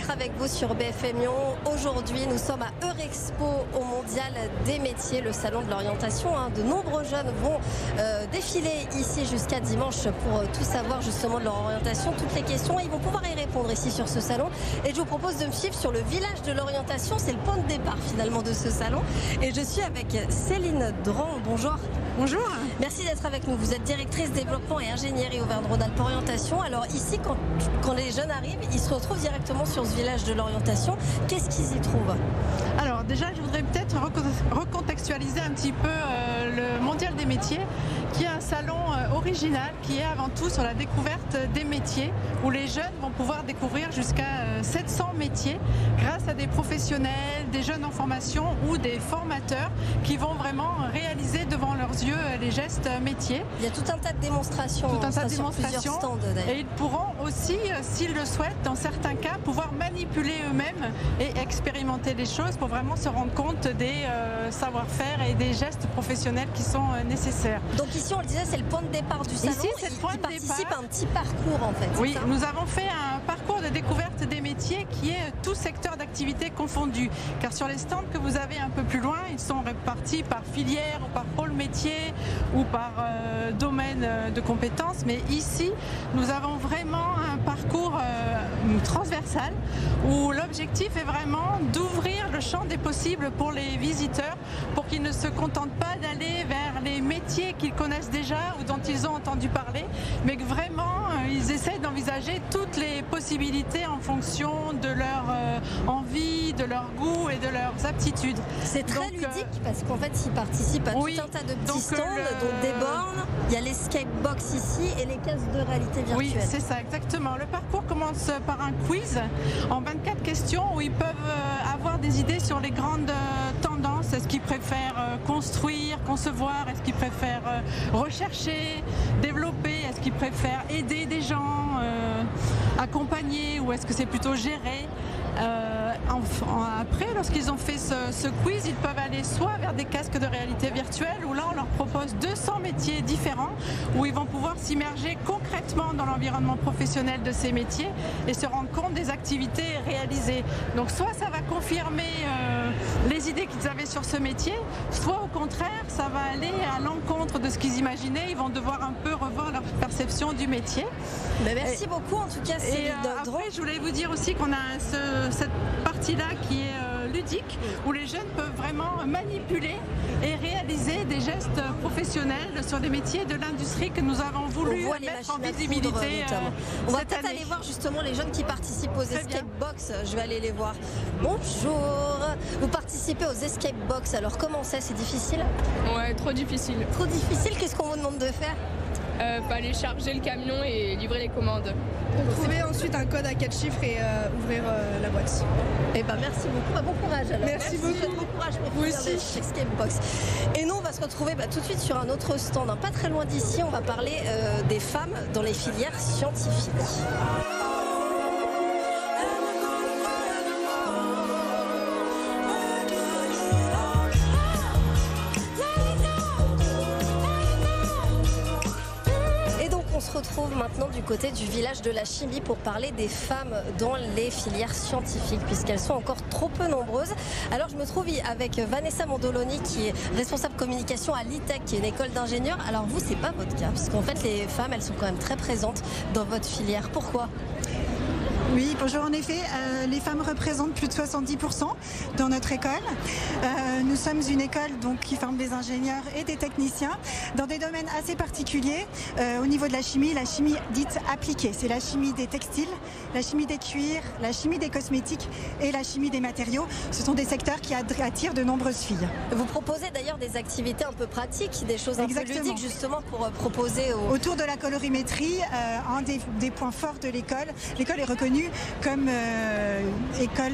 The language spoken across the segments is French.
d'être avec vous sur BFM Lyon. Aujourd'hui, nous sommes à Eurexpo au Mondial des métiers, le salon de l'orientation. De nombreux jeunes vont défiler ici jusqu'à dimanche pour tout savoir justement de leur orientation, toutes les questions. Ils vont pouvoir y répondre ici sur ce salon. Et je vous propose de me suivre sur le village de l'orientation. C'est le point de départ finalement de ce salon. Et je suis avec Céline Dran. Bonjour. Bonjour. Merci d'être avec nous. Vous êtes directrice développement et ingénierie Auvergne-Rhône-Alpes Orientation. Alors ici, quand les jeunes arrivent, ils se retrouvent directement sur ce village de l'orientation. Qu'est-ce qu'ils y trouvent? Alors déjà, je voudrais peut-être recontextualiser un petit peu le Mondial des métiers, qui est un salon original, qui est avant tout sur la découverte des métiers, où les jeunes vont pouvoir découvrir jusqu'à 700 métiers grâce à des professionnels, des jeunes en formation ou des formateurs qui vont vraiment réaliser devant leurs yeux les gestes métiers. Il y a tout un tas de démonstrations, sur plusieurs stands, et ils pourront aussi, s'ils le souhaitent, dans certains cas, pouvoir manipuler eux-mêmes et expérimenter les choses pour vraiment se rendre compte des savoir-faire et des gestes professionnels qui sont nécessaires. Donc ici, on le disait, c'est le point de départ du salon. Ici, c'est le point de départ. Ils participent à un petit parcours en fait. Oui, nous avons fait un parcours de découverte des métiers qui est tout secteur d'activité confondu. Car sur les stands que vous avez un peu plus loin, ils sont répartis par filière ou par pôle métier ou par domaine de compétences. Mais ici, nous avons vraiment un parcours transversal où l'objectif est vraiment d'ouvrir le champ des possibles pour les visiteurs, pour qu'ils ne se contentent pas d'aller vers les métiers qu'ils connaissent déjà ou dont ils ont entendu parler, mais que vraiment ils essaient d'envisager toutes les possibilités en fonction de leur envie, de leur goût et de leurs aptitudes. C'est très ludique parce qu'en fait ils participent à tout un tas de petits stands, donc des bornes, il y a l'escape box ici et les cases de réalité virtuelle. Oui, c'est ça, exactement. Le parcours commence par un quiz en 24 questions où ils peuvent avoir des idées sur les grandes tendances. Est-ce qu'ils préfèrent construire, concevoir? Est-ce qu'ils préfèrent rechercher, développer? Est-ce qu'ils préfèrent aider des gens, accompagner, ou est-ce que c'est plutôt gérer? Après, lorsqu'ils ont fait ce quiz, ils peuvent aller soit vers des casques de réalité virtuelle, où là on leur propose 200 métiers différents, où ils vont pouvoir s'immerger concrètement dans l'environnement professionnel de ces métiers et se rendre compte des activités réalisées. Donc soit ça va confirmer les idées qu'ils avaient sur ce métier, soit au contraire ça va aller à l'encontre de ce qu'ils imaginaient. Ils vont devoir un peu revoir leur perception du métier. Mais merci beaucoup en tout cas Céline Dran. Après, je voulais vous dire aussi qu'on a cette partie-là qui est ludique, où les jeunes peuvent vraiment manipuler et réaliser des gestes professionnels sur des métiers de l'industrie que nous avons voulu mettre en visibilité. On va peut-être aller voir justement les jeunes qui participent aux escape box. Je vais aller les voir. Bonjour. Vous participez aux escape box. Alors comment c'est difficile? Ouais, trop difficile. Trop difficile? Qu'est-ce qu'on vous demande de faire? Aller charger le camion et livrer les commandes. Trouver ensuite un code à 4 chiffres et ouvrir la boîte. Eh ben merci beaucoup, bon courage alors. Merci beaucoup. Bon courage pour Vous faire aussi. Escape Box. Et nous on va se retrouver tout de suite sur un autre stand, pas très loin d'ici. On va parler des femmes dans les filières scientifiques. On se retrouve maintenant du côté du village de la chimie pour parler des femmes dans les filières scientifiques, puisqu'elles sont encore trop peu nombreuses. Alors je me trouve avec Vanessa Mondoloni qui est responsable communication à l'ITEC, qui est une école d'ingénieurs. Alors vous, c'est pas votre cas, puisqu'en fait les femmes, elles sont quand même très présentes dans votre filière. Pourquoi ? Oui, bonjour. En effet, les femmes représentent plus de 70% dans notre école. Nous sommes une école qui forme des ingénieurs et des techniciens dans des domaines assez particuliers. Au niveau de la chimie dite appliquée, c'est la chimie des textiles, la chimie des cuirs, la chimie des cosmétiques et la chimie des matériaux. Ce sont des secteurs qui attirent de nombreuses filles. Vous proposez d'ailleurs des activités un peu pratiques, des choses un peu ludiques justement pour proposer autour de la colorimétrie, un des points forts de l'école. L'école est reconnue comme école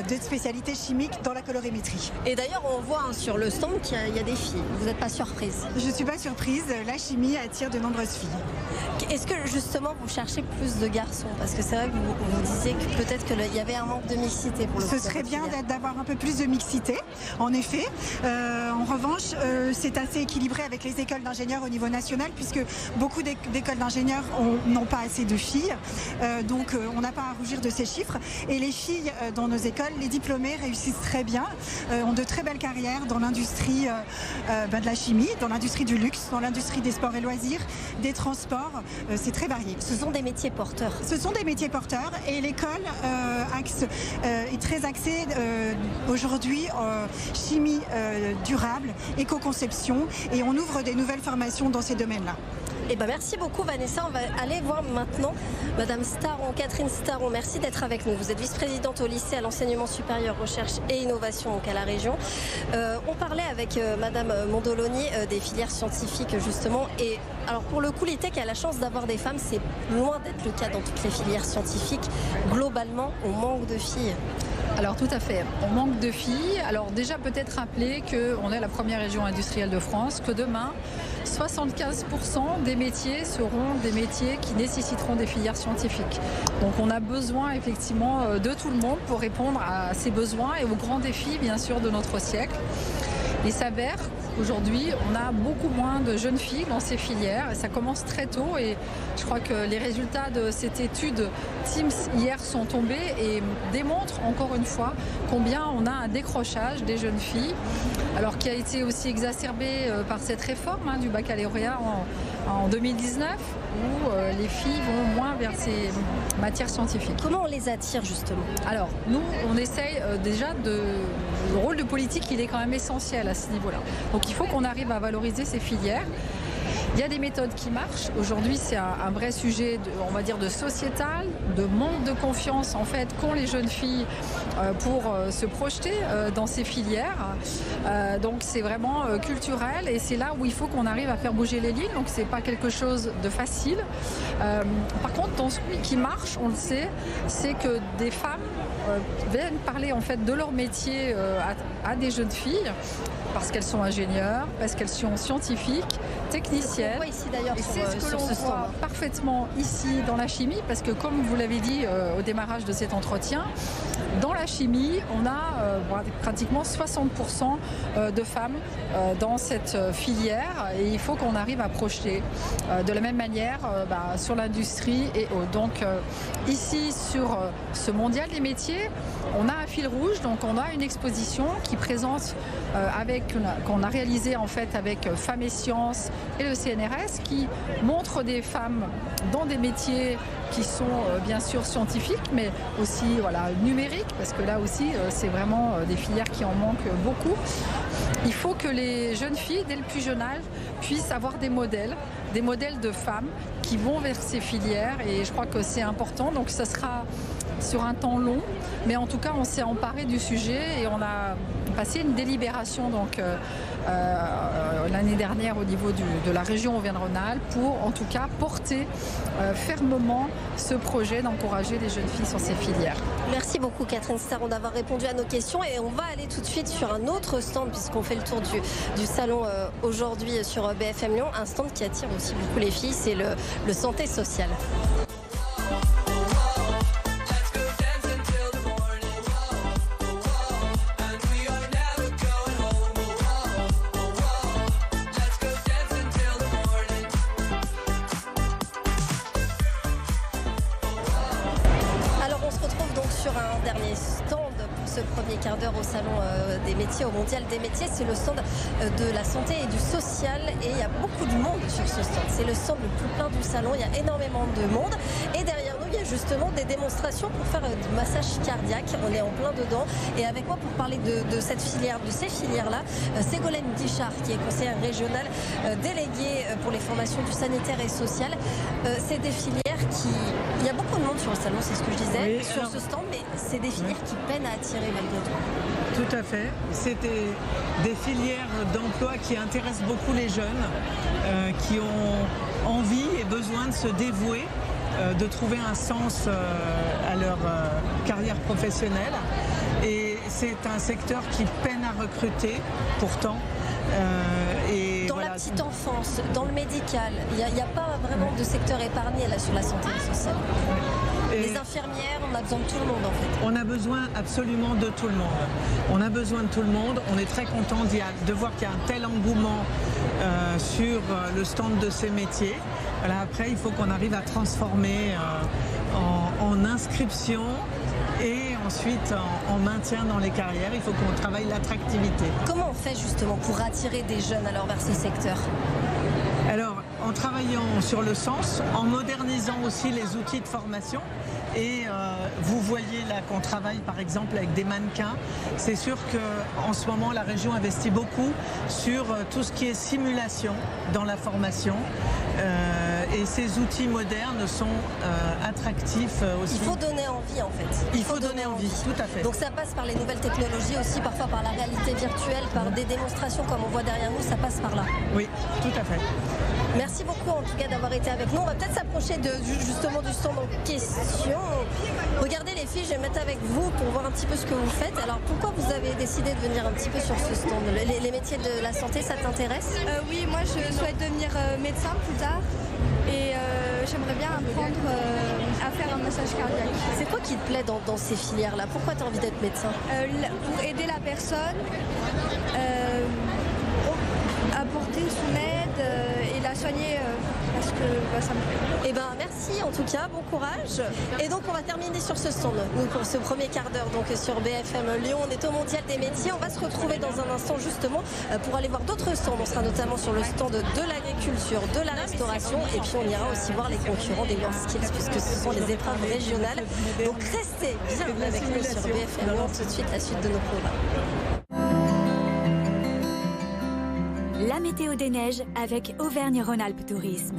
de spécialité chimique dans la colorimétrie. Et d'ailleurs, on voit sur le stand qu'il y a des filles. Vous n'êtes pas surprise? Je ne suis pas surprise, la chimie attire de nombreuses filles. Est-ce que justement vous cherchez plus de garçons? Parce que c'est vrai que vous disiez que peut-être qu'il y avait un manque de mixité pour le Ce serait bien d'avoir un peu plus de mixité, en effet. En revanche, c'est assez équilibré avec les écoles d'ingénieurs au niveau national, puisque beaucoup d'écoles d'ingénieurs n'ont pas assez de filles. Donc on n'a pas à rougir de ces chiffres. Et les filles dans nos écoles, les diplômés réussissent très bien, ont de très belles carrières dans l'industrie de la chimie, dans l'industrie du luxe, dans l'industrie des sports et loisirs, des transports. C'est très varié. Ce sont des métiers porteurs. Ce sont des métiers porteurs et l'école est très axée aujourd'hui chimie durable, éco-conception, et on ouvre des nouvelles formations dans ces domaines-là. Eh ben merci beaucoup Vanessa, on va aller voir maintenant Madame Staron, Catherine Staron, merci d'être avec nous. Vous êtes vice-présidente au lycée à l'enseignement supérieur, recherche et innovation donc à la région. On parlait avec Madame Mondoloni des filières scientifiques justement, et alors pour le coup l'ITEC a la chance d'avoir des femmes, c'est loin d'être le cas dans toutes les filières scientifiques. Globalement on manque de filles. Alors tout à fait, on manque de filles. Alors déjà peut-être rappeler qu'on est la première région industrielle de France, que demain 75% des métiers seront des métiers qui nécessiteront des filières scientifiques. Donc on a besoin effectivement de tout le monde pour répondre à ces besoins et aux grands défis bien sûr de notre siècle. Il s'avère qu'aujourd'hui, on a beaucoup moins de jeunes filles dans ces filières et ça commence très tôt, et je crois que les résultats de cette étude Teams hier sont tombés et démontrent encore une fois combien on a un décrochage des jeunes filles, alors qui a été aussi exacerbé par cette réforme du baccalauréat en 2019 où les filles vont moins vers ces matières scientifiques. Comment on les attire justement? Alors nous, on essaye déjà le rôle de politique, il est quand même essentiel à ce niveau-là. Donc il faut qu'on arrive à valoriser ces filières. Il y a des méthodes qui marchent. Aujourd'hui, c'est un vrai sujet, on va dire, de sociétal, de manque de confiance en fait qu'ont les jeunes filles pour se projeter dans ces filières. Donc c'est vraiment culturel et c'est là où il faut qu'on arrive à faire bouger les lignes. Donc c'est pas quelque chose de facile. Par contre, dans ce qui marche, on le sait, c'est que des femmes viennent parler en fait de leur métier à des jeunes filles, parce qu'elles sont ingénieures, parce qu'elles sont scientifiques, techniciennes. On voit ici d'ailleurs et c'est ce que l'on voit parfaitement ici dans la chimie, parce que comme vous l'avez dit au démarrage de cet entretien, dans la chimie, on a pratiquement 60% de femmes dans cette filière, et il faut qu'on arrive à projeter de la même manière sur l'industrie et autres. Donc ici sur ce mondial des métiers, on a un fil rouge, donc on a une exposition qui présente qu'on a réalisée en fait avec Femmes et Sciences et le CNRS, qui montre des femmes dans des métiers qui sont bien sûr scientifiques, mais aussi numériques, parce que là aussi c'est vraiment des filières qui en manquent beaucoup. Il faut que les jeunes filles, dès le plus jeune âge, puissent avoir des modèles de femmes qui vont vers ces filières, et je crois que c'est important. Donc ça sera sur un temps long, mais en tout cas on s'est emparé du sujet et on a passé une délibération donc l'année dernière au niveau de la région Auvergne-Rhône-Alpes pour en tout cas porter fermement ce projet d'encourager les jeunes filles sur ces filières. Merci beaucoup Catherine Staron d'avoir répondu à nos questions, et on va aller tout de suite sur un autre stand puisqu'on fait le tour du salon aujourd'hui sur BFM Lyon, un stand qui attire aussi beaucoup les filles, c'est le santé sociale. Premier quart d'heure au salon des métiers, au mondial des métiers, c'est le stand de la santé et du social, et il y a beaucoup de monde sur ce stand. C'est le stand le plus plein du salon, il y a énormément de monde, et derrière nous il y a justement des démonstrations pour faire du massage cardiaque. On est en plein dedans, et avec moi pour parler de cette filière, de ces filières-là, Ségolène Guichard, qui est conseillère régionale déléguée pour les formations du sanitaire et social. C'est des filières il y a beaucoup de monde sur le salon, c'est ce que je disais, sur ce stand, mais c'est des filières qui peinent à attirer malgré tout. Tout à fait. C'est des filières d'emploi qui intéressent beaucoup les jeunes, qui ont envie et besoin de se dévouer de trouver un sens à leur carrière professionnelle. Et c'est un secteur qui peine à recruter, pourtant. Dans la petite enfance, dans le médical, il n'y a pas vraiment de secteur épargné là, sur la santé sociale. Les infirmières, on a besoin de tout le monde en fait. On a besoin absolument de tout le monde. On a besoin de tout le monde. On est très content de voir qu'il y a un tel engouement sur le stand de ces métiers. Voilà, après, il faut qu'on arrive à transformer en inscription et ensuite en maintien dans les carrières. Il faut qu'on travaille l'attractivité. Comment on fait justement pour attirer des jeunes alors vers ce secteur ? Alors, en travaillant sur le sens, en modernisant aussi les outils de formation. Et vous voyez là qu'on travaille par exemple avec des mannequins. C'est sûr qu'en ce moment, la région investit beaucoup sur tout ce qui est simulation dans la formation. Et ces outils modernes sont attractifs aussi. Il faut donner envie en fait. Il faut donner envie, tout à fait. Donc ça passe par les nouvelles technologies aussi, parfois par la réalité virtuelle, par des démonstrations comme on voit derrière nous, ça passe par là. Oui, tout à fait. Merci beaucoup en tout cas d'avoir été avec nous. On va peut-être s'approcher justement du stand en question. Regardez les filles, je vais mettre avec vous pour voir un petit peu ce que vous faites. Alors pourquoi vous avez décidé de venir un petit peu sur ce stand ? Les métiers de la santé, ça t'intéresse ? Oui, moi je souhaite devenir médecin plus tard et j'aimerais bien apprendre à faire un massage cardiaque. C'est quoi qui te plaît dans ces filières-là ? Pourquoi tu as envie d'être médecin ? Pour aider la personne, apporter son aide et la soigner parce que ça me plaît. Eh ben merci en tout cas, bon courage. Et donc on va terminer sur ce stand, nous pour ce premier quart d'heure donc sur BFM Lyon. On est au Mondial des métiers, on va se retrouver dans un instant justement pour aller voir d'autres stands. On sera notamment sur le stand de l'agriculture, de la restauration et puis on ira aussi voir les concurrents des WorldSkills puisque ce sont les épreuves régionales. Donc restez bien avec nous sur BFM Lyon. Tout de suite la suite de nos programmes. La météo des neiges avec Auvergne-Rhône-Alpes Tourisme.